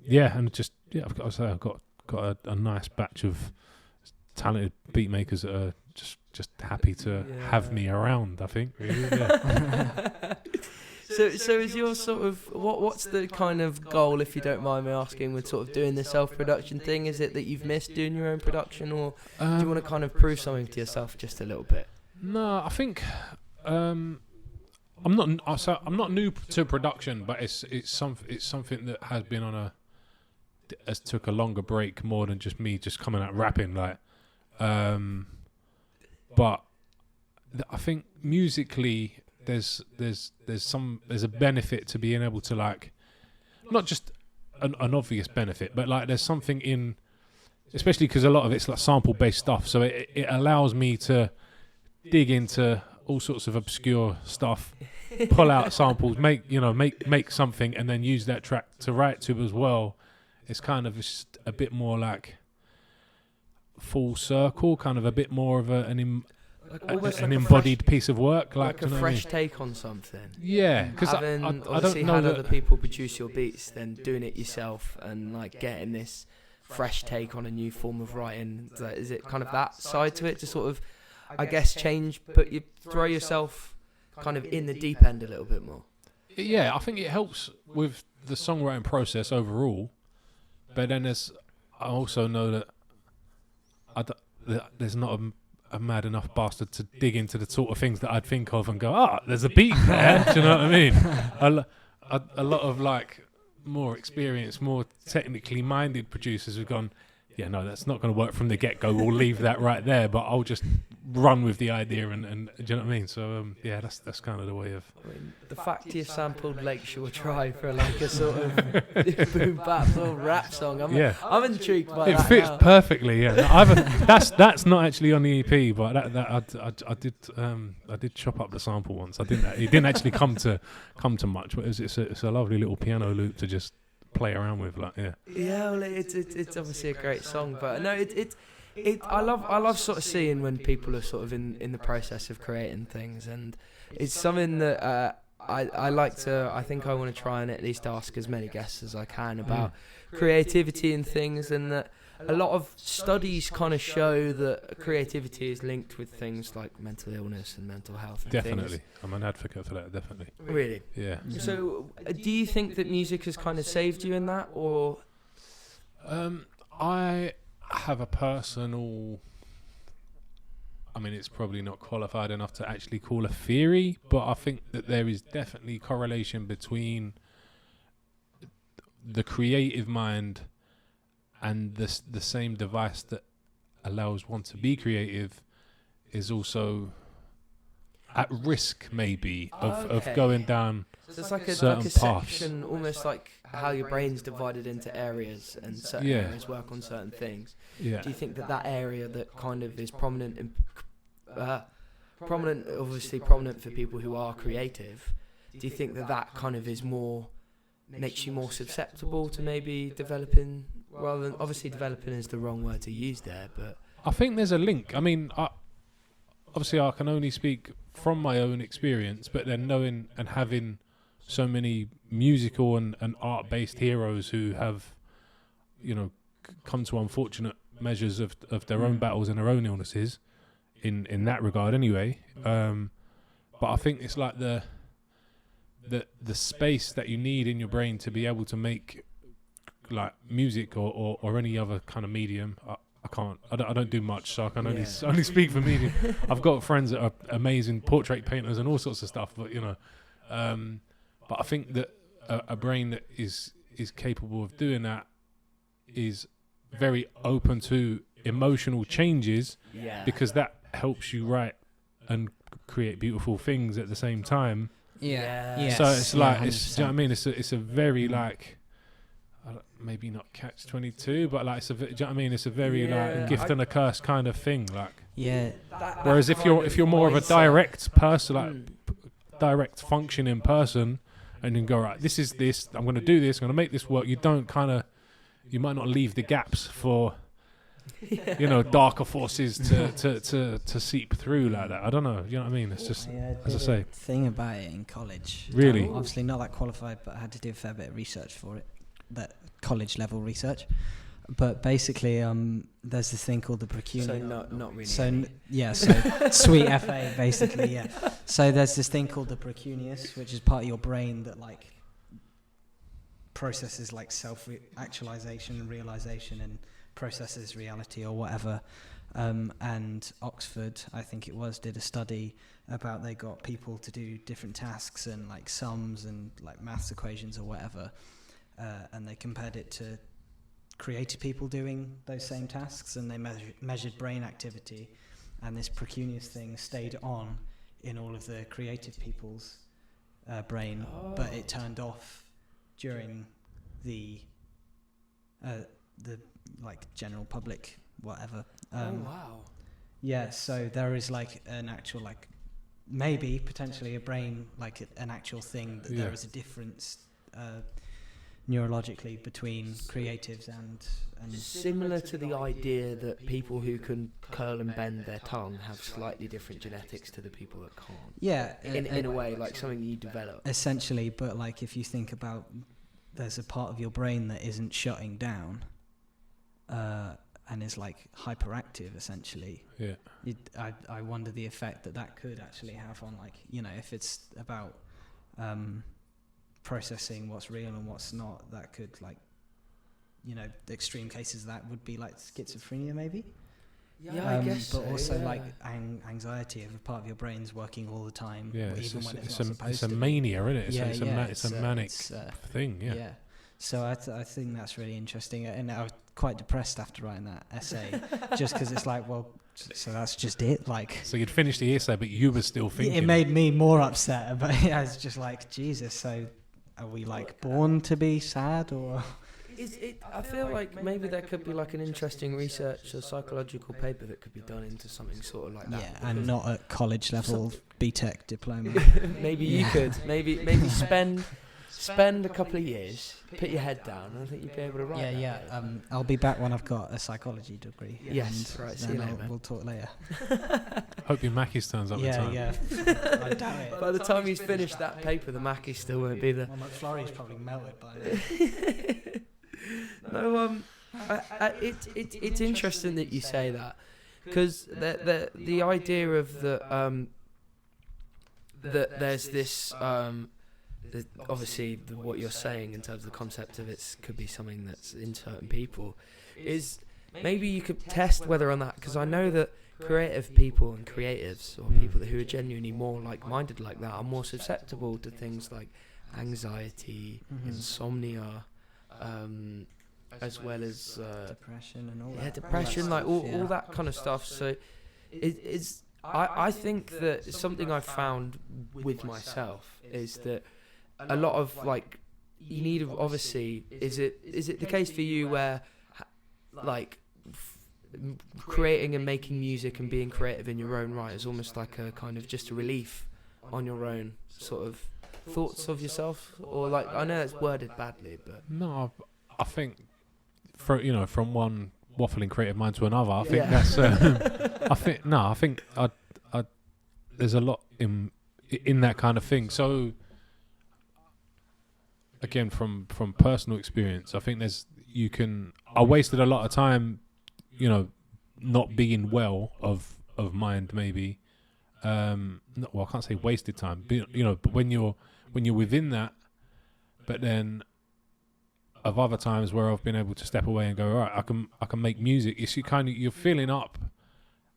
just I've got to say I've got a nice batch of talented beat makers that are just happy to have me around, I think. Really, yeah.
So is your sort of what's the kind of goal, if you don't mind me asking, with sort of doing the self-production thing? Is it that you've missed doing your own production, or do you want to kind of prove something to yourself just a little bit?
No, I think I'm not new to production, but it's something that has been has took a longer break more than just me just coming out rapping like. But I think musically there's a benefit to being able to like, not just an obvious benefit, but like there's something in, especially because a lot of it's like sample based stuff, so it allows me to dig into all sorts of obscure stuff, pull out samples, make something, and then use that track to write to as well. It's kind of just a bit more like full circle, kind of a bit more of an embodied piece of work, like
a fresh take on something.
Yeah, because I
obviously
don't know
had
that
other people produce your beats, then doing it yourself and like getting this fresh take on a new form of writing. Is it kind of that side to it, to sort of, I guess, change, but you throw yourself kind of in the deep end a little bit more?
Yeah, I think it helps with the songwriting process overall, but then I also know that there's not a mad enough bastard to dig into the sort of things that I'd think of and go, there's a beat there. Do you know what I mean? A lot of like more experienced, more technically minded producers have gone, yeah, no, that's not going to work from the get-go. We'll leave that right there, but I'll just run with the idea and do you know what I mean? So yeah, that's kind of the way of.
I mean, the fact you sampled Lakeshore Drive for like a sort of boom bap sort of rap song, I'm intrigued by that.
It fits
now.
perfectly. Yeah, no, that's not actually on the EP, but I did chop up the sample once. It didn't actually come to much, but it's a lovely little piano loop to just play around with, like
well, it's obviously a great song, but no, I love sort of seeing when people are sort of in the process of creating things, and it's something that I like to. I think I want to try and at least ask as many guests as I can about creativity and things, and that a lot of studies kind of show that creativity is linked with things like mental illness and mental health. And
definitely,
things.
I'm an advocate for that. Definitely.
Really?
Yeah.
So, do you think that music has kind of saved you in that, or?
I have a personal. I mean, it's probably not qualified enough to actually call a theory, but I think that there is definitely correlation between the creative mind and the same device that allows one to be creative is also at risk, maybe, of going down
So it's like a
certain paths.
section, almost like how your brain's divided into areas, and certain areas work on certain things.
Yeah.
Do you think that area that kind of is prominent obviously prominent for people who are creative, do you think that kind of is more, makes you more susceptible to maybe developing, rather than, obviously developing is the wrong word to use there, but
I think there's a link. I mean, obviously I can only speak from my own experience, but then knowing and having so many musical and art-based heroes who have, come to unfortunate measures of their own battles and their own illnesses, in that regard anyway. But I think it's like the space that you need in your brain to be able to make like music or any other kind of medium. I don't do much, so I can only speak for medium. I've got friends that are amazing portrait painters and all sorts of stuff, but but I think that a brain that is capable of doing that is very open to emotional changes, because that helps you write and create beautiful things at the same time.
Yes.
So it's like,
100%.
do you know what I mean? It's a very like, maybe not catch-22, but like, do you know what I mean? It's a very like gift and a curse kind of thing. Like, whereas if you're more of a direct person, like direct functioning person, and you can go, right, this is this, I'm going to do this, I'm going to make this work. You might not leave the gaps for, darker forces to seep through like that. I don't know. You know what I mean? It's just, as I say,
thing about it in college.
Really?
Obviously not that qualified, but I had to do a fair bit of research for it, that college level research. But basically, there's this thing called the Precunious.
so not really.
So sweet FA basically, yeah. So there's this thing called the Precunious, which is part of your brain that like processes like self-actualization and realization and processes reality or whatever. And Oxford, I think it was, did a study about, they got people to do different tasks and like sums and like maths equations or whatever, and they compared it to creative people doing those same tasks, and they measured brain activity, and this Precunious thing stayed on in all of the creative people's brain, but it turned off during the like general public whatever.
Wow.
Yeah, so there is like an actual like maybe potentially a brain, like an actual thing that there is a difference neurologically between creatives and
Similar to the idea that people who can curl and bend their tongue have slightly different genetics to the people that can't.
yeah,
In a way, like something you develop.
essentially. But like if you think about, there's a part of your brain that isn't shutting down and is like hyperactive essentially. I wonder the effect that could actually have on, like, if it's about processing what's real and what's not, that could, like, the extreme cases of that would be like schizophrenia maybe.
I guess
but
so,
also like anxiety of a part of your brain's working all the time, even when it's not supposed
it's a
to.
mania, isn't it? It's a manic
it's,
thing.
yeah. So I think that's really interesting, and I was quite depressed after writing that essay, just because it's like, well, so that's just it. Like,
So you'd finished the essay, but you were still thinking.
it made me more upset. But I was just like, Jesus. So are we like born to be sad, or?
I feel like maybe there could be like an interesting research or psychological paper that could be done into something sort of like that.
Yeah, and not at college level BTEC diploma.
Maybe you could maybe spend a couple of years, put your head down, and I think you'd be able to write.
I'll be back when I've got a psychology degree.
Yes,
and
right. See
then
you later, man.
we'll talk later.
Hope your Mackies turns up in time.
I doubt it.
By the time he's finished that paper, the Mackie still won't be there.
Well, McFlurry's probably melted by then.
No, it's interesting that you say that, because the idea of that there's this obviously what you're saying in terms of the concept of it could be something that's in certain people is maybe you could test whether or not, because I know that creative people and creatives, or people who are genuinely more like-minded like that, are more susceptible to things like anxiety, insomnia, as well as
depression and all that.
depression, like all that kind of stuff. So I think that something I've found with myself is that a lot of like, you need, obviously, is it the case for you where like creating and making music and being creative in your own right is almost like a kind of just a relief on your own sort of thoughts of yourself? Or like, I know it's worded badly, but
No, I think from one waffling creative mind to another, I think that's I think there's a lot in that kind of thing. So again, from personal experience, I think I wasted a lot of time, not being well of mind, maybe. I can't say wasted time, but when you're within that, but then of other times where I've been able to step away and go, all right, I can make music. It's you're filling up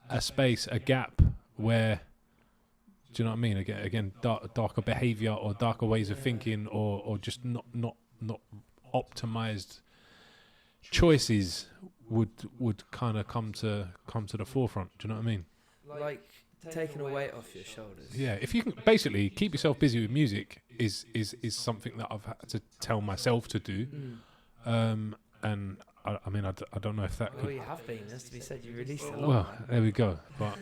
a space, a gap where, do you know what I mean? Again, darker behavior or darker ways of thinking, or just not optimized choices would kind of come to the forefront. Do you know what I mean?
like taking a weight off your shoulders.
Yeah, if you can basically keep yourself busy with music is something that I've had to tell myself to do. And I mean, I don't know if that
Well,
could...
you have been, as to be said, you released a lot.
Well, there we go. But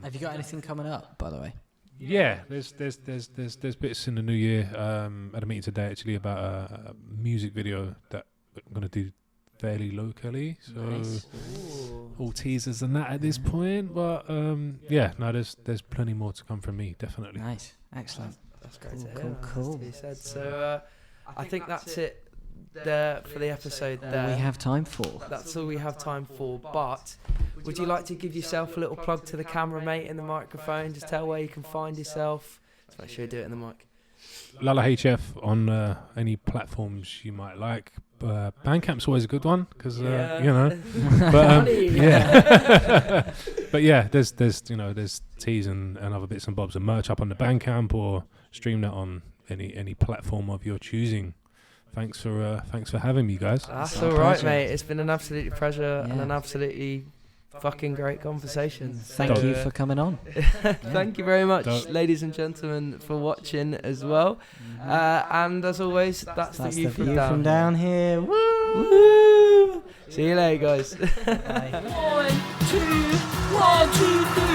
Have you got anything coming up, by the way?
yeah, there's bits in the new year. At a meeting today actually about a music video that I'm gonna do fairly locally. So
Nice.
all teasers and that at this point. But there's plenty more to come from me, definitely.
Nice. Excellent.
That's great
Cool,
to hear.
cool,
That's
cool.
to be said. So I think that's it there for the episode there.
We have time for.
That's all we have time for. But would you like to give yourself a little plug to the camera, mate, in the microphone? Just tell where you can find yourself. Just make sure you do it in the mic.
Lulla HF on any platforms you might like. Bandcamp's always a good one because But but yeah, there's teas and other bits and bobs and merch up on the Bandcamp, or stream that on any platform of your choosing. Thanks for having me, guys.
That's
our
all right,
pleasure.
mate. It's been an absolute pleasure and
Yeah.
an absolutely fucking great conversation.
Thank
So,
you for coming on.
Thank you very much,
Don't-
ladies and gentlemen, for watching as well. And as always, that's the view from
down here. Woo!
Woo! See you later, guys.
Bye.
1, 2, 1, 2, 3.